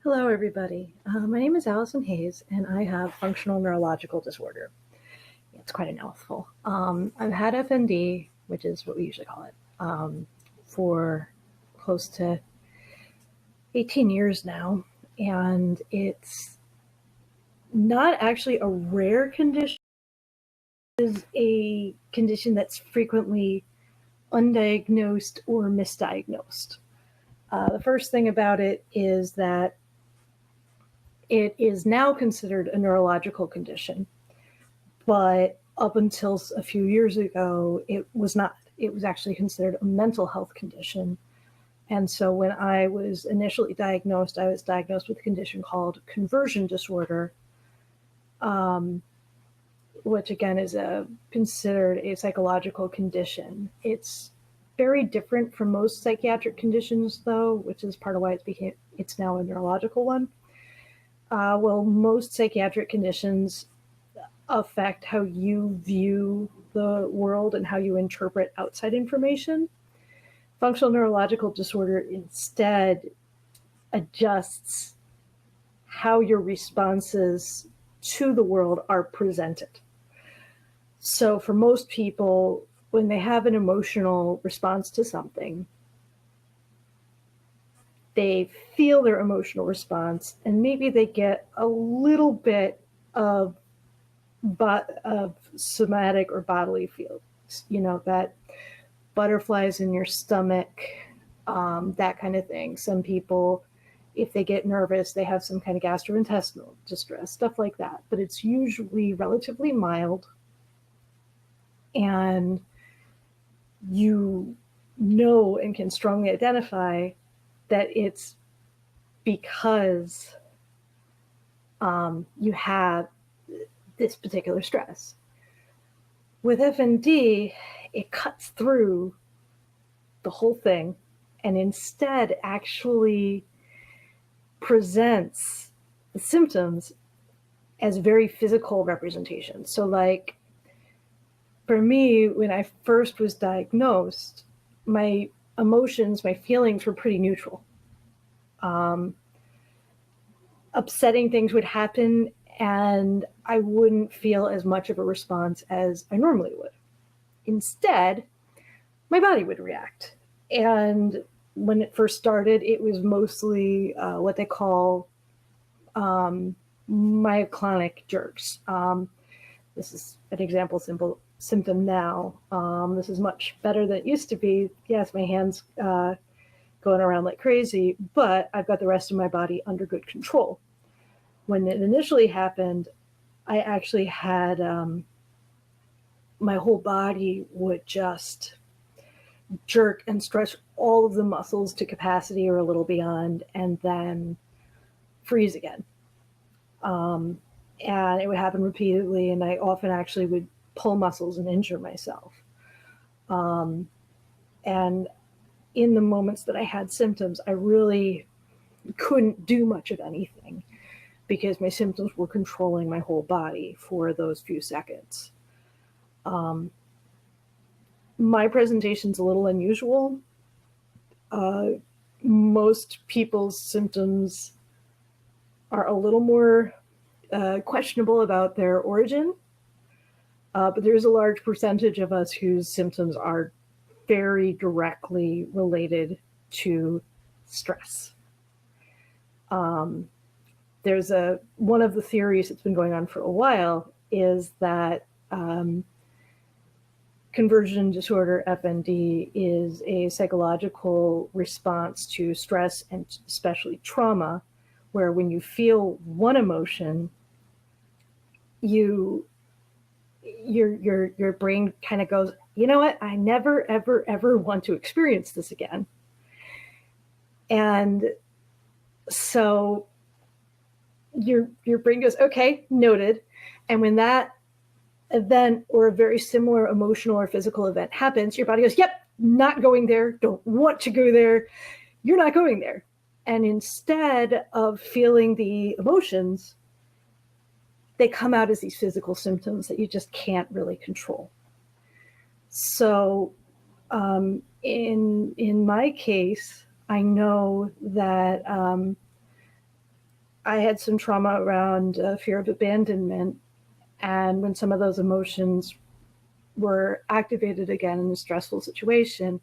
Hello, everybody. My name is Allison Hayes, and I have functional neurological disorder. It's quite a mouthful. I've had FND, which is what we usually call it, for close to 18 years now, and it's not actually a rare condition. It's a condition that's frequently undiagnosed or misdiagnosed. The first thing about it is that it is now considered a neurological condition, but up until a few years ago, it was not. It was actually considered a mental health condition. And so when I was initially diagnosed, I was diagnosed with a condition called conversion disorder, which again is considered a psychological condition. It's very different from most psychiatric conditions, though, which is part of why it's now a neurological one. Well, most psychiatric conditions affect how you view the world and how you interpret outside information. Functional neurological disorder instead adjusts how your responses to the world are presented. So for most people, when they have an emotional response to something, they feel their emotional response, and maybe they get a little bit of somatic or bodily feelings, that butterflies in your stomach, that kind of thing. Some people, if they get nervous, they have some kind of gastrointestinal distress, stuff like that. But it's usually relatively mild, and you know and can strongly identify that it's because you have this particular stress. With FND, it cuts through the whole thing and instead actually presents the symptoms as very physical representations. So like for me, when I first was diagnosed, my emotions, my feelings were pretty neutral. Upsetting things would happen and I wouldn't feel as much of a response as I normally would. Instead, my body would react. And when it first started, it was mostly what they call myoclonic jerks. This is an example symptom now. This is much better than it used to be. Yes, my hands going around like crazy, but I've got the rest of my body under good control. When it initially happened, I actually had my whole body would just jerk and stretch all of the muscles to capacity or a little beyond, and then freeze again. And it would happen repeatedly, and I often actually would pull muscles and injure myself. And in the moments that I had symptoms, I really couldn't do much of anything because my symptoms were controlling my whole body for those few seconds. My presentation's a little unusual. Most people's symptoms are a little more questionable about their origin, but there's a large percentage of us whose symptoms are very directly related to stress. There's one of the theories that's been going on for a while is that conversion disorder FND is a psychological response to stress and especially trauma, where when you feel one emotion, your brain kind of goes, you know what? I never, ever, ever want to experience this again. And so your brain goes, okay, noted. And when that event or a very similar emotional or physical event happens, your body goes, yep, not going there, don't want to go there, you're not going there. And instead of feeling the emotions, they come out as these physical symptoms that you just can't really control. So in my case, I know that I had some trauma around fear of abandonment. And when some of those emotions were activated again in a stressful situation,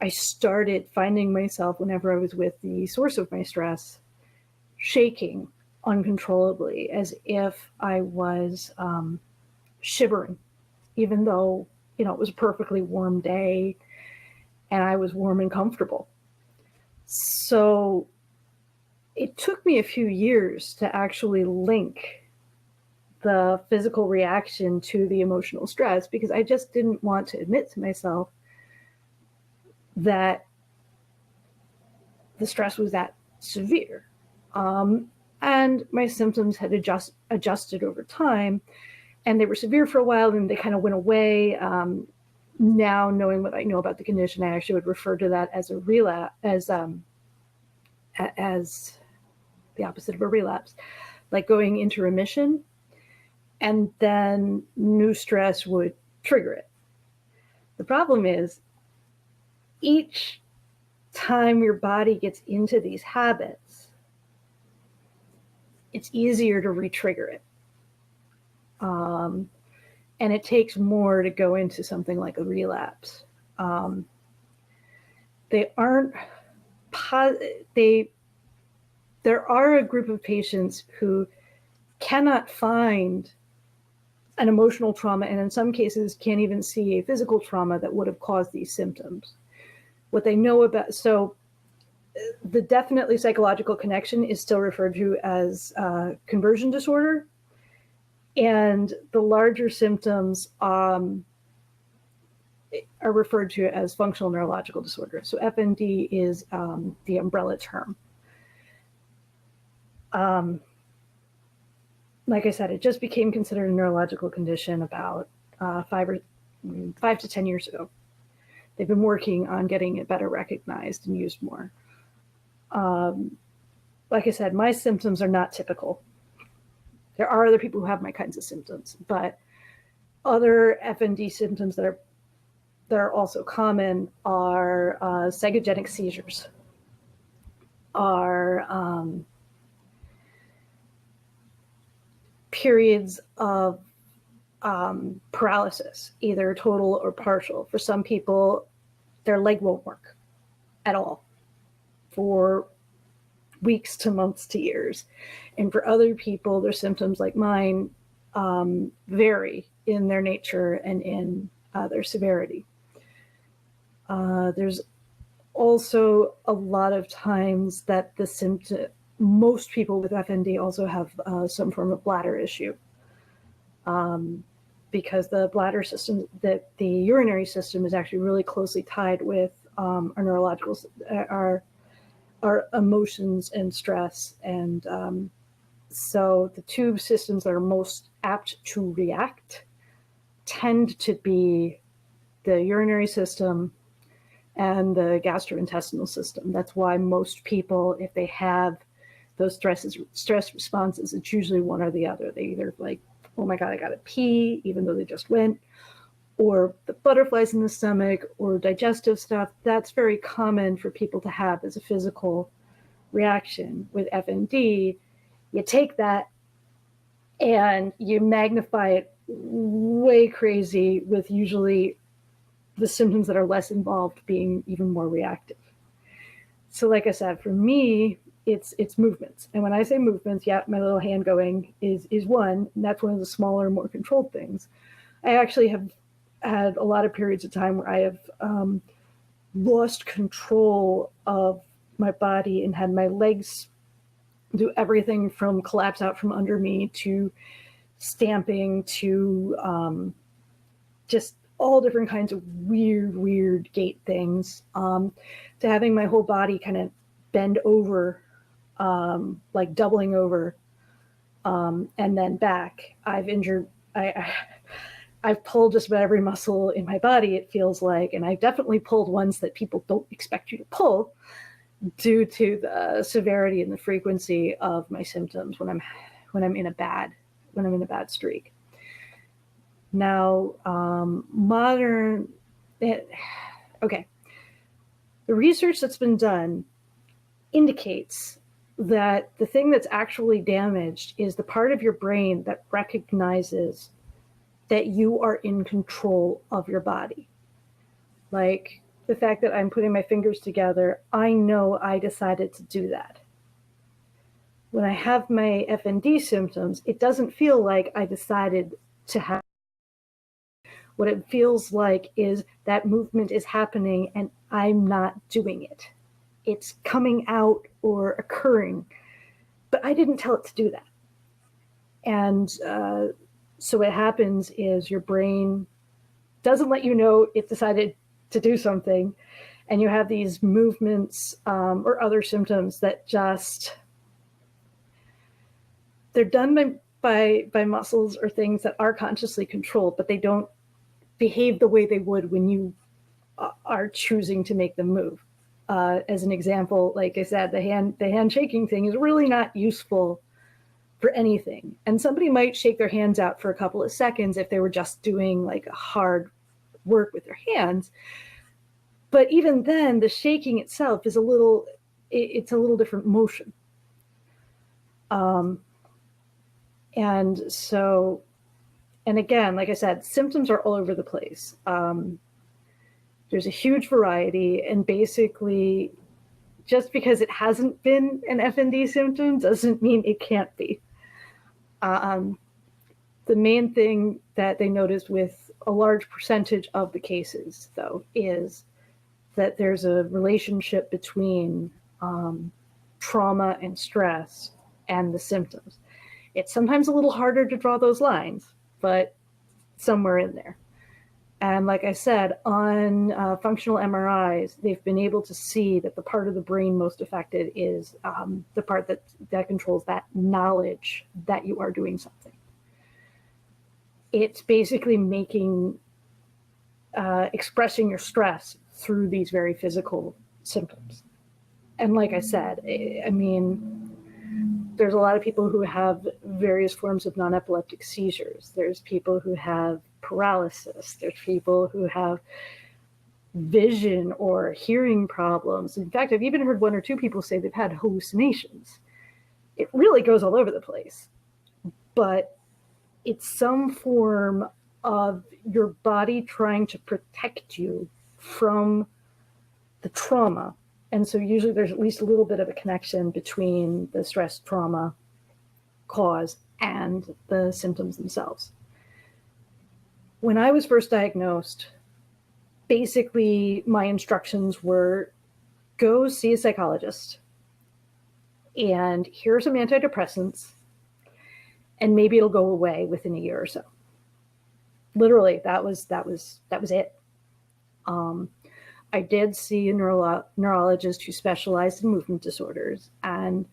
I started finding myself, whenever I was with the source of my stress, shaking uncontrollably, as if I was shivering, even though, you know, it was a perfectly warm day and I was warm and comfortable. So it took me a few years to actually link the physical reaction to the emotional stress, because I just didn't want to admit to myself that the stress was that severe. And my symptoms had adjusted over time, and they were severe for a while, and they kind of went away. Now, knowing what I know about the condition, I actually would refer to that as a relapse, as the opposite of a relapse, like going into remission, and then new stress would trigger it. The problem is, each time your body gets into these habits, it's easier to re-trigger it. And it takes more to go into something like a relapse. They aren't, there are a group of patients who cannot find an emotional trauma, and in some cases can't even see a physical trauma that would have caused these symptoms. What they know about, so the definitely psychological connection is still referred to as conversion disorder, and the larger symptoms are referred to as functional neurological disorder. So FND is the umbrella term. Like I said, it just became considered a neurological condition about 5 to 10 years ago. They've been working on getting it better recognized and used more. Like I said, my symptoms are not typical. There are other people who have my kinds of symptoms, but other FND symptoms that are also common are psychogenic seizures, are periods of paralysis, either total or partial. For some people, their leg won't work at all for weeks to months to years. And for other people, their symptoms, like mine, vary in their nature and in their severity. There's also a lot of times that the symptom, most people with FND also have some form of bladder issue, because the bladder system, the urinary system, is actually really closely tied with our neurological, our emotions and stress. And so the two systems that are most apt to react tend to be the urinary system and the gastrointestinal system. That's why most people, if they have those stress responses, it's usually one or the other. They either like, oh my God, I gotta pee, even though they just went, or the butterflies in the stomach, or digestive stuff. That's very common for people to have as a physical reaction. With FND, you take that and you magnify it way crazy, with usually the symptoms that are less involved being even more reactive. So like I said, for me, it's movements. And when I say movements, yeah, my little hand going is one, and that's one of the smaller, more controlled things. I actually have had a lot of periods of time where I have lost control of my body and had my legs do everything from collapse out from under me to stamping to just all different kinds of weird gait things, to having my whole body kind of bend over, like doubling over, and then back. I've pulled just about every muscle in my body, it feels like, and I've definitely pulled ones that people don't expect you to pull, due to the severity and the frequency of my symptoms when I'm in a bad streak. Now, okay. The research that's been done indicates that the thing that's actually damaged is the part of your brain that recognizes that you are in control of your body. Like the fact that I'm putting my fingers together, I know I decided to do that. When I have my FND symptoms, it doesn't feel like I decided to have. What it feels like is that movement is happening and I'm not doing it. It's coming out or occurring, but I didn't tell it to do that. And so what happens is your brain doesn't let you know it decided to do something, and you have these movements or other symptoms that just, they're done by muscles or things that are consciously controlled, but they don't behave the way they would when you are choosing to make them move. As an example, like I said, the hand shaking thing is really not useful for anything. And somebody might shake their hands out for a couple of seconds if they were just doing like a hard work with their hands. But even then, the shaking itself is it's a little different motion. And so, and again, like I said, symptoms are all over the place. There's a huge variety, and basically, just because it hasn't been an FND symptom doesn't mean it can't be. The main thing that they noticed with a large percentage of the cases, though, is that there's a relationship between trauma and stress and the symptoms. It's sometimes a little harder to draw those lines, but somewhere in there. And like I said, on functional MRIs, they've been able to see that the part of the brain most affected is the part that controls that knowledge that you are doing something. It's basically expressing your stress through these very physical symptoms. And like I said, I mean, there's a lot of people who have various forms of non-epileptic seizures. There's people who have paralysis. There's people who have vision or hearing problems. In fact, I've even heard one or two people say they've had hallucinations. It really goes all over the place. But it's some form of your body trying to protect you from the trauma. And so usually there's at least a little bit of a connection between the stress trauma cause and the symptoms themselves. When I was first diagnosed, basically my instructions were go see a psychologist and here are some antidepressants and maybe it'll go away within a year or so. Literally, that was it. I did see a neurologist who specialized in movement disorders, and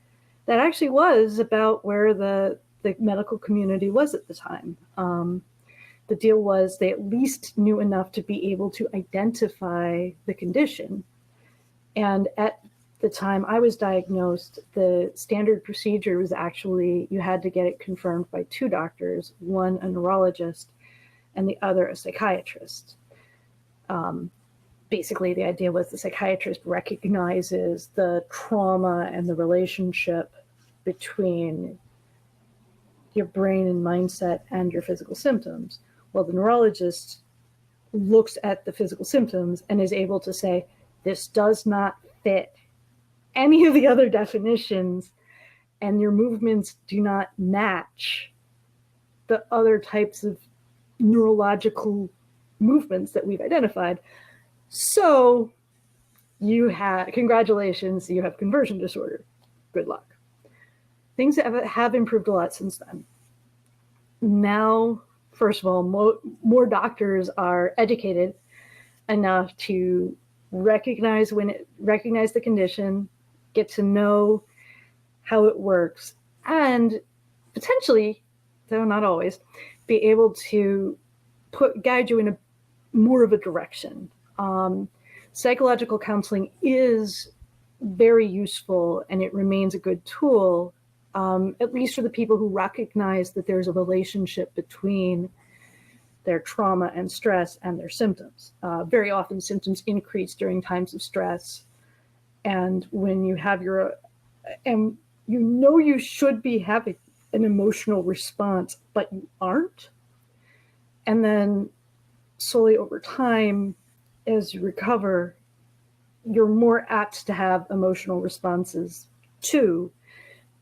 that actually was about where the medical community was at the time. The deal was they at least knew enough to be able to identify the condition. And at the time I was diagnosed, the standard procedure was actually you had to get it confirmed by two doctors, one a neurologist and the other a psychiatrist. Basically, the idea was the psychiatrist recognizes the trauma and the relationship between your brain and mindset and your physical symptoms. Well, the neurologist looks at the physical symptoms and is able to say, this does not fit any of the other definitions, and your movements do not match the other types of neurological movements that we've identified. So congratulations, you have conversion disorder. Good luck. Things have improved a lot since then. Now, first of all, more doctors are educated enough to recognize the condition, get to know how it works, and potentially, though not always, be able to guide you in a more of a direction. Psychological counseling is very useful and it remains a good tool, at least for the people who recognize that there's a relationship between their trauma and stress and their symptoms. Very often symptoms increase during times of stress. And when you have and you know you should be having an emotional response, but you aren't. And then slowly over time, as you recover, you're more apt to have emotional responses too.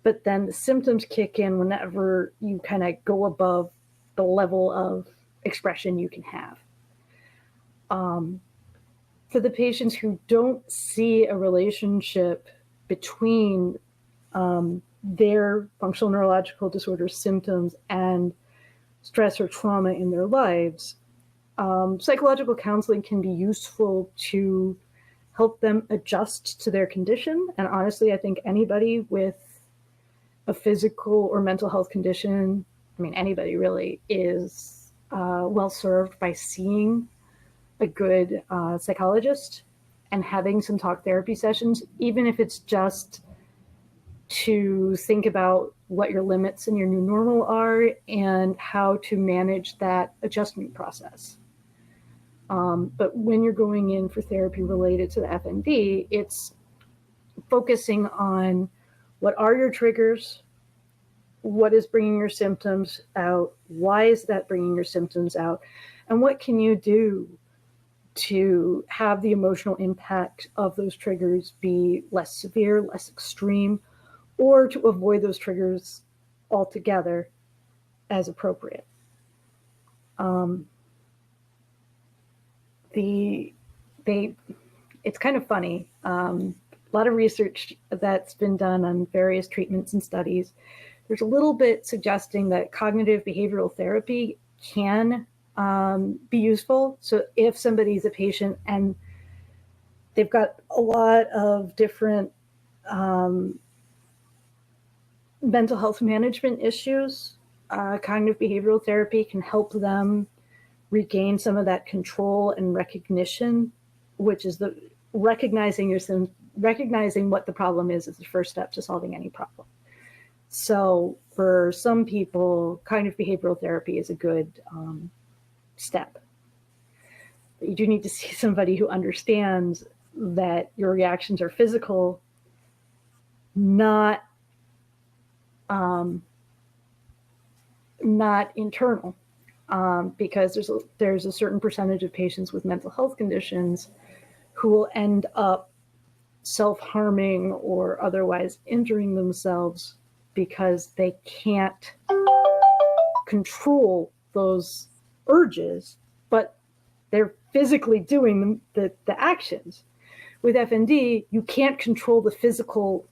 But then the symptoms kick in whenever you kind of go above the level of expression you can have. For the patients who don't see a relationship between their functional neurological disorder symptoms and stress or trauma in their lives, psychological counseling can be useful to help them adjust to their condition. And honestly, I think anybody with a physical or mental health condition, I mean, anybody really, is well served by seeing a good psychologist and having some talk therapy sessions, even if it's just to think about what your limits and your new normal are and how to manage that adjustment process. But when you're going in for therapy related to the FND, it's focusing on what are your triggers, what is bringing your symptoms out, why is that bringing your symptoms out, and what can you do to have the emotional impact of those triggers be less severe, less extreme, or to avoid those triggers altogether as appropriate. It's kind of funny. A lot of research that's been done on various treatments and studies. There's a little bit suggesting that cognitive behavioral therapy can be useful. So if somebody's a patient and they've got a lot of different mental health management issues, cognitive behavioral therapy can help them regain some of that control and recognition, which is the recognizing what the problem is the first step to solving any problem. So for some people, cognitive behavioral therapy is a good step. But you do need to see somebody who understands that your reactions are physical, not internal, because there's a certain percentage of patients with mental health conditions who will end up self-harming or otherwise injuring themselves because they can't control those urges, but they're physically doing the actions. With FND, you can't control the physical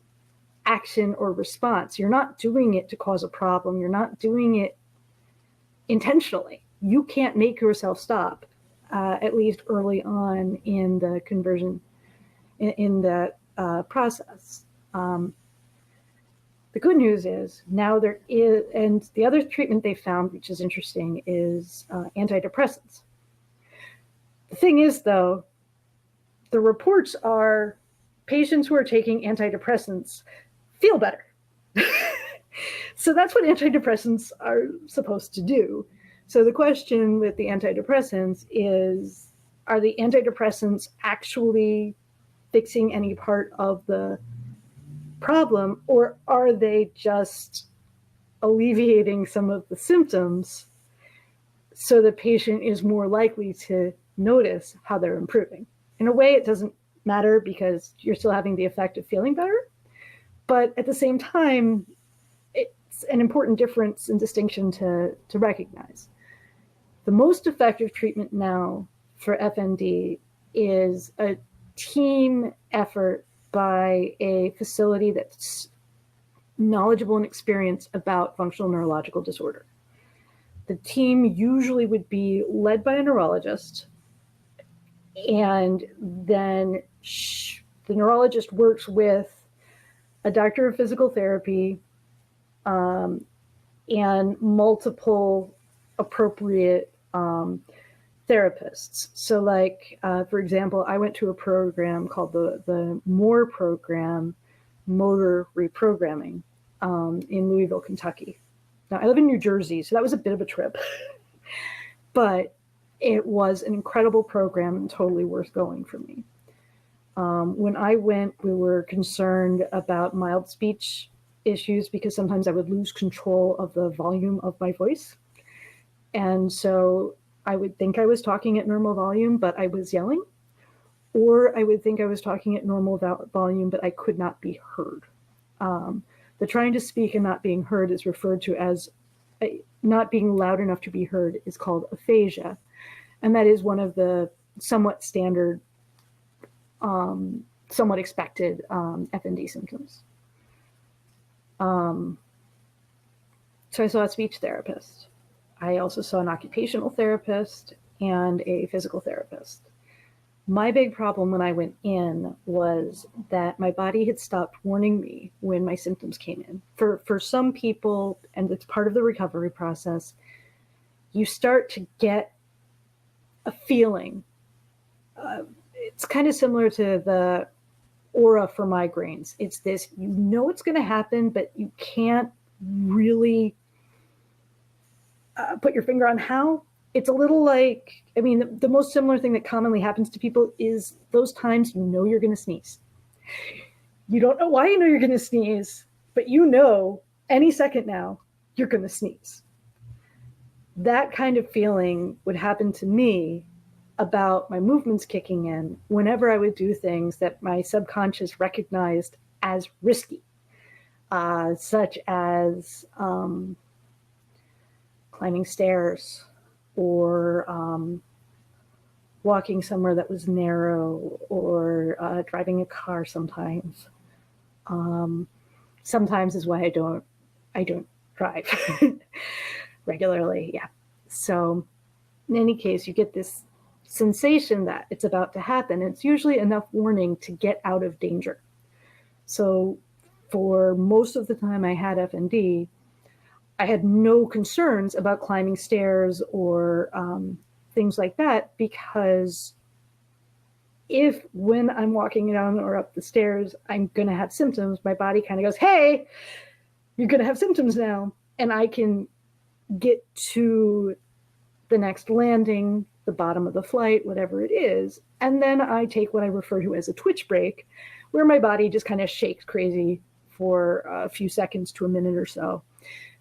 action or response. You're not doing it to cause a problem. You're not doing it intentionally. You can't make yourself stop, at least early on in the conversion, in that process. The good news is now there is, and the other treatment they found, which is interesting, is antidepressants. The thing is, though, the reports are patients who are taking antidepressants feel better. So that's what antidepressants are supposed to do. So the question with the antidepressants is, are the antidepressants actually fixing any part of the problem, or are they just alleviating some of the symptoms so the patient is more likely to notice how they're improving? In a way, it doesn't matter because you're still having the effect of feeling better, but at the same time, it's an important difference and distinction to recognize. The most effective treatment now for FND is a team effort by a facility that's knowledgeable and experienced about functional neurological disorder. The team usually would be led by a neurologist, and then the neurologist works with a doctor of physical therapy and multiple appropriate therapists. So like, for example, I went to a program called the MORE program, Motor Reprogramming, in Louisville, Kentucky. Now, I live in New Jersey, so that was a bit of a trip, but it was an incredible program and totally worth going for me. When I went, we were concerned about mild speech issues because sometimes I would lose control of the volume of my voice. And so I would think I was talking at normal volume, but I was yelling. Or I would think I was talking at normal volume, but I could not be heard. The trying to speak and not being heard is referred to as not being loud enough to be heard is called aphasia. And that is one of the somewhat standard, somewhat expected FND symptoms. So I saw a speech therapist. I also saw an occupational therapist and a physical therapist. My big problem when I went in was that my body had stopped warning me when my symptoms came in. For some people, and it's part of the recovery process, you start to get a feeling. It's kind of similar to the aura for migraines. It's this, you know it's going to happen, but you can't really put your finger on how. It's a little like, I mean, the most similar thing that commonly happens to people is those times you know you're going to sneeze. You don't know why you know you're going to sneeze, but you know any second now you're going to sneeze. That kind of feeling would happen to me about my movements kicking in whenever I would do things that my subconscious recognized as risky, such as climbing stairs, or walking somewhere that was narrow, or driving a car sometimes. Sometimes is why I don't drive regularly. Yeah. So in any case, you get this sensation that it's about to happen. It's usually enough warning to get out of danger. So for most of the time I had FND, I had no concerns about climbing stairs or things like that, because if when I'm walking down or up the stairs, I'm going to have symptoms, my body kind of goes, hey, you're going to have symptoms now. And I can get to the next landing, the bottom of the flight, whatever it is. And then I take what I refer to as a twitch break, where my body just kind of shakes crazy for a few seconds to a minute or so.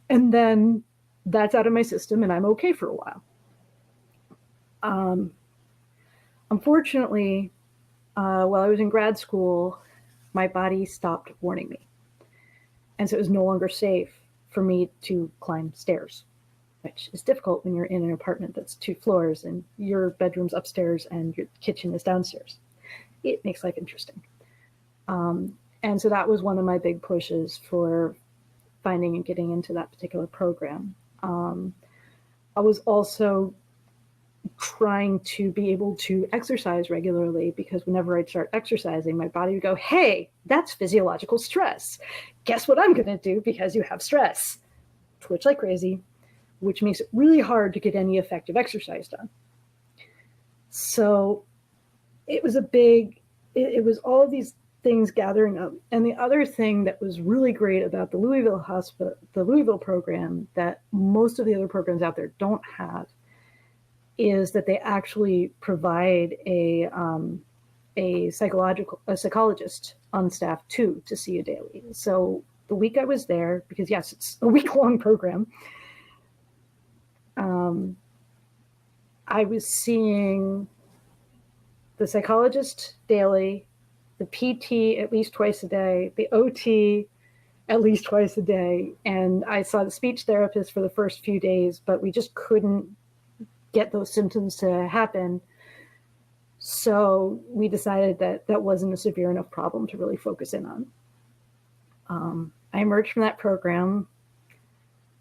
And then that's out of my system and I'm okay for a while. Unfortunately, while I was in grad school, my body stopped warning me. And so it was no longer safe for me to climb stairs, which is difficult when you're in an apartment that's 2 floors and your bedroom's upstairs and your kitchen is downstairs. It makes life interesting. And so that was one of my big pushes for finding and getting into that particular program. I was also trying to be able to exercise regularly, because whenever I'd start exercising, my body would go, hey, that's physiological stress. Guess what I'm going to do because you have stress? Twitch like crazy, which makes it really hard to get any effective exercise done. So it was it was all of these things gathering up. And the other thing that was really great about the Louisville program that most of the other programs out there don't have is that they actually provide a psychologist on staff too, to see you daily. So the week I was there, because yes, it's a week-long program, I was seeing the psychologist daily, the PT at least twice a day, the OT at least twice a day. And I saw the speech therapist for the first few days, but we just couldn't get those symptoms to happen. So we decided that that wasn't a severe enough problem to really focus in on. I emerged from that program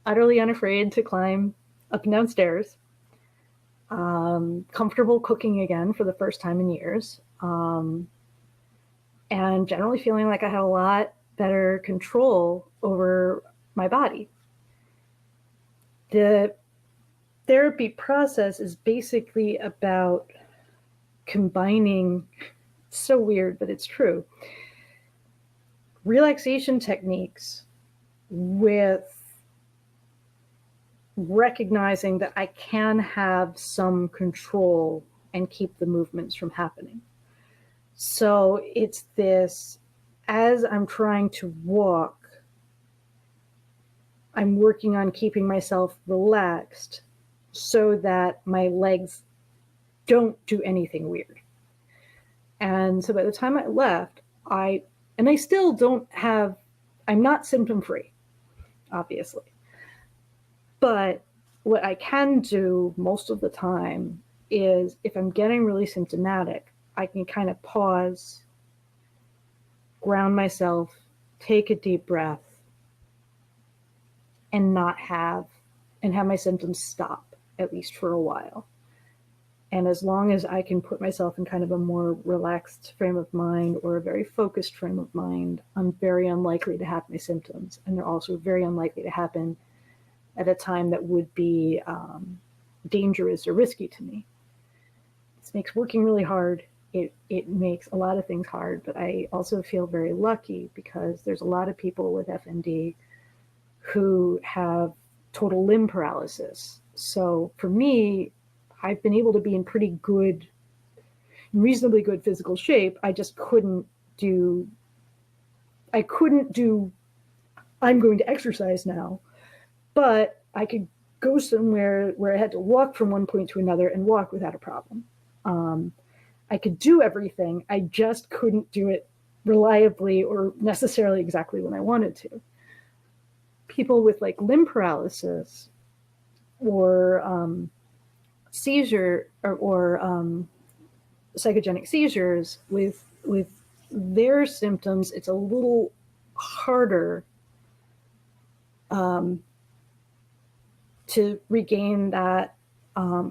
utterly unafraid to climb up and down stairs, comfortable cooking again for the first time in years, and generally feeling like I had a lot better control over my body. The therapy process is basically about combining, so weird, but it's true, relaxation techniques with recognizing that I can have some control and keep the movements from happening. So it's this, as I'm trying to walk, I'm working on keeping myself relaxed so that my legs don't do anything weird. And so by the time I left, I still don't have, I'm not symptom free, obviously. But what I can do most of the time is, if I'm getting really symptomatic, I can kind of pause, ground myself, take a deep breath, and have my symptoms stop, at least for a while. And as long as I can put myself in kind of a more relaxed frame of mind or a very focused frame of mind, I'm very unlikely to have my symptoms. And they're also very unlikely to happen at a time that would be dangerous or risky to me. This makes working really hard. It makes a lot of things hard, but I also feel very lucky because there's a lot of people with FND who have total limb paralysis. So for me, I've been able to be in reasonably good physical shape. I just couldn't do, I'm going to exercise now, but I could go somewhere where I had to walk from one point to another and walk without a problem. I could do everything. I just couldn't do it reliably or necessarily exactly when I wanted to. People with like limb paralysis or seizure or psychogenic seizures, with their symptoms, it's a little harder to regain that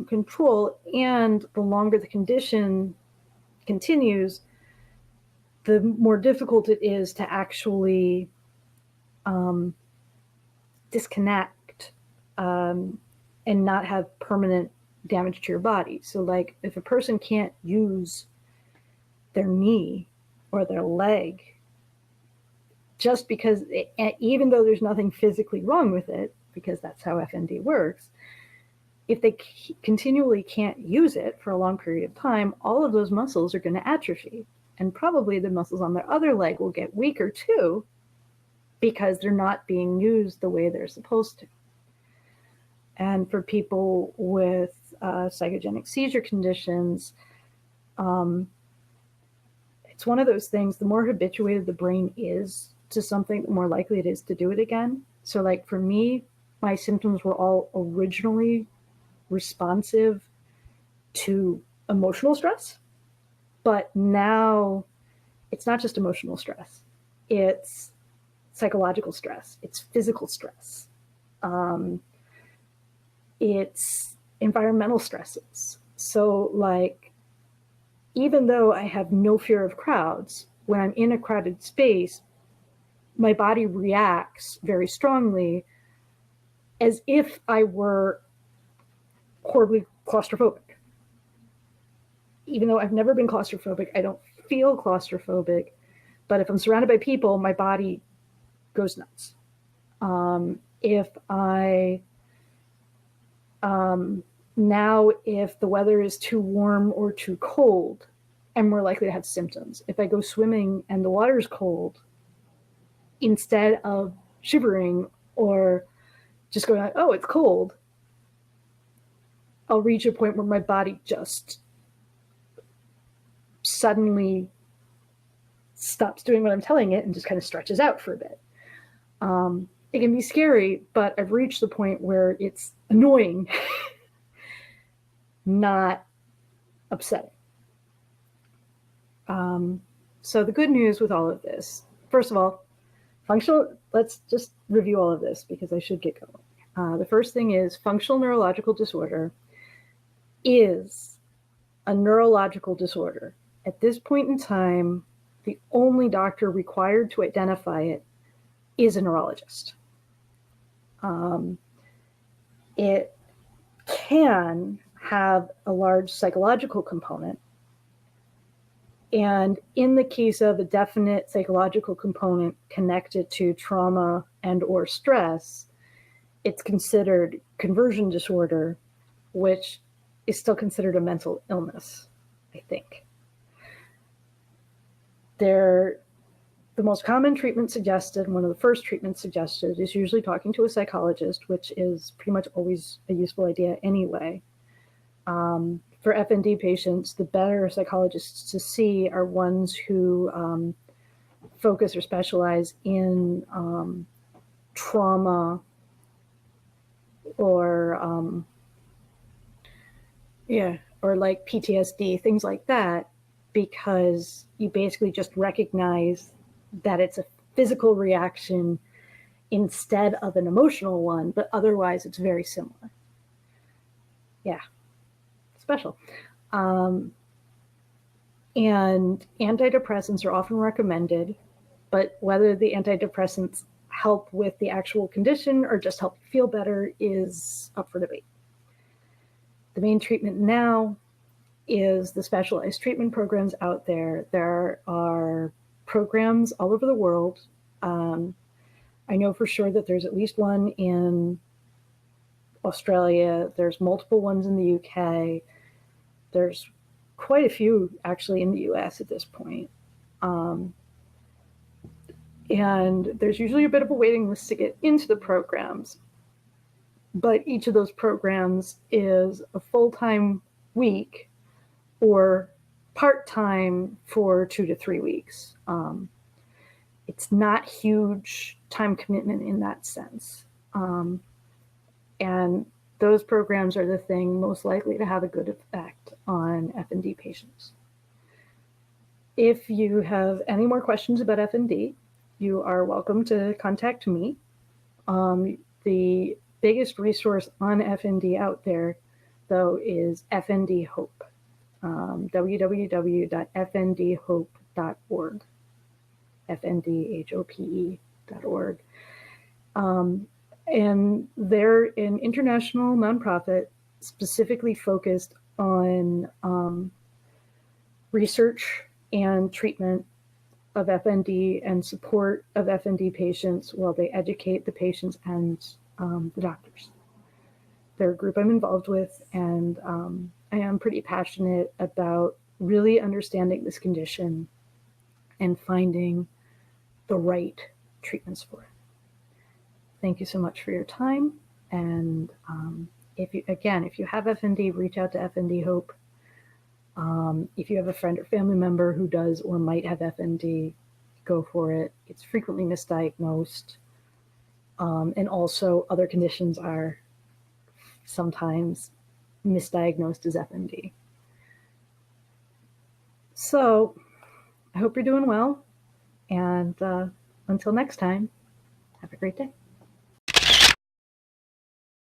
control. And the longer the condition continues, the more difficult it is to actually disconnect and not have permanent damage to your body. So like if a person can't use their knee or their leg, just because, even though there's nothing physically wrong with it, because that's how FND works, if they continually can't use it for a long period of time, all of those muscles are going to atrophy. And probably the muscles on their other leg will get weaker too, because they're not being used the way they're supposed to. And for people with psychogenic seizure conditions, it's one of those things, the more habituated the brain is to something, the more likely it is to do it again. So like for me, my symptoms were all originally responsive to emotional stress, but now it's not just emotional stress, it's psychological stress, it's physical stress, it's environmental stresses. So like, even though I have no fear of crowds, when I'm in a crowded space, my body reacts very strongly as if I were horribly claustrophobic. Even though I've never been claustrophobic, I don't feel claustrophobic, but if I'm surrounded by people, my body goes nuts. If the weather is too warm or too cold, I'm more likely to have symptoms. If I go swimming and the water is cold, instead of shivering or just going like, oh, it's cold, I'll reach a point where my body just suddenly stops doing what I'm telling it and just kind of stretches out for a bit. It can be scary, but I've reached the point where it's annoying, not upsetting. So the good news with all of this, first of all, let's just review all of this because I should get going. The first thing is functional neurological disorder is a neurological disorder. At this point in time, the only doctor required to identify it is a neurologist. It can have a large psychological component. And in the case of a definite psychological component connected to trauma and or stress, it's considered conversion disorder, which is still considered a mental illness, I think. the most common treatment suggested, one of the first treatments suggested, is usually talking to a psychologist, which is pretty much always a useful idea anyway. For FND patients, the better psychologists to see are ones who focus or specialize in trauma or or like PTSD, things like that, because you basically just recognize that it's a physical reaction instead of an emotional one, but otherwise it's very similar. Yeah, special. And antidepressants are often recommended, but whether the antidepressants help with the actual condition or just help you feel better is up for debate. The main treatment now is the specialized treatment programs out there. There are programs all over the world. I know for sure that there's at least one in Australia. There's multiple ones in the UK. There's quite a few actually in the US at this point. And there's usually a bit of a waiting list to get into the programs. But each of those programs is a full-time week or part-time for 2 to 3 weeks. It's not huge time commitment in that sense. And those programs are the thing most likely to have a good effect on FND patients. If you have any more questions about FND, you are welcome to contact me. The biggest resource on FND out there, though, is FND Hope, www.fndhope.org, fndhope.org. And they're an international nonprofit specifically focused on research and treatment of FND and support of FND patients while they educate the patients and the doctors. They're a group I'm involved with, and I am pretty passionate about really understanding this condition and finding the right treatments for it. Thank you so much for your time. And if you have FND, reach out to FND Hope. If you have a friend or family member who does or might have FND, go for it. It's frequently misdiagnosed. And also other conditions are sometimes misdiagnosed as FND. So I hope you're doing well. And until next time, have a great day.